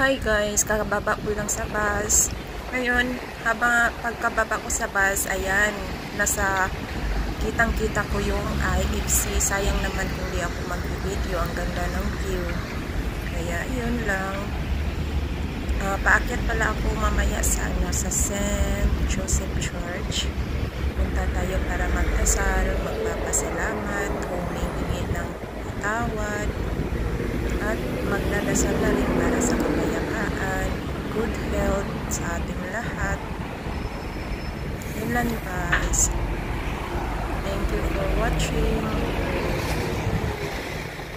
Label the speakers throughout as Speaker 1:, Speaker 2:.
Speaker 1: Hi guys, kakababa ko lang sa bus. Ngayon, habang pagkababa ko sa bus, ayan, nasa kitang-kita ko yung IFC. Sayang naman kung di ako mag-video. Ang ganda ng view. Kaya, yun lang. Paakyat pala ako mamaya sa St. Joseph Church. Punta tayo para magdasal, magpapasalamat, humingi ng patawad, at magdadasal na rin para sa kapayapaan, good health sa ating lahat. Yun lang guys. Thank you for watching.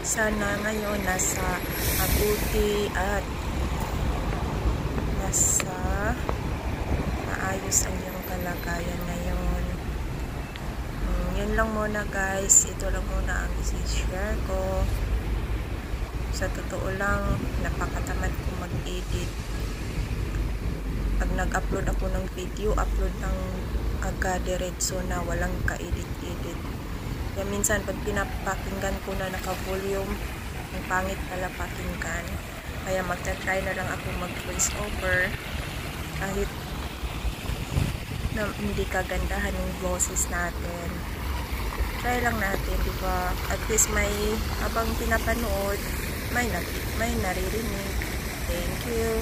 Speaker 1: Sana ngayon nasa mabuti at nasa maayos ang iyong kalagayan ngayon. Yun lang muna guys. Ito lang muna ang isi-share ko. Sa totoo lang, napakatamad ko mag-edit. Pag nag-upload ako ng video, upload ng agad-diretso na walang ka-edit-edit. Kaya minsan, pag pinapakinggan ko na naka-volume, ang pangit pala pakinggan. Kaya magta-try na lang ako mag-voice over. Kahit na hindi kagandahan ng boses natin. Try lang natin, di ba? At least may, habang pinapanood, may naririnig. Thank you.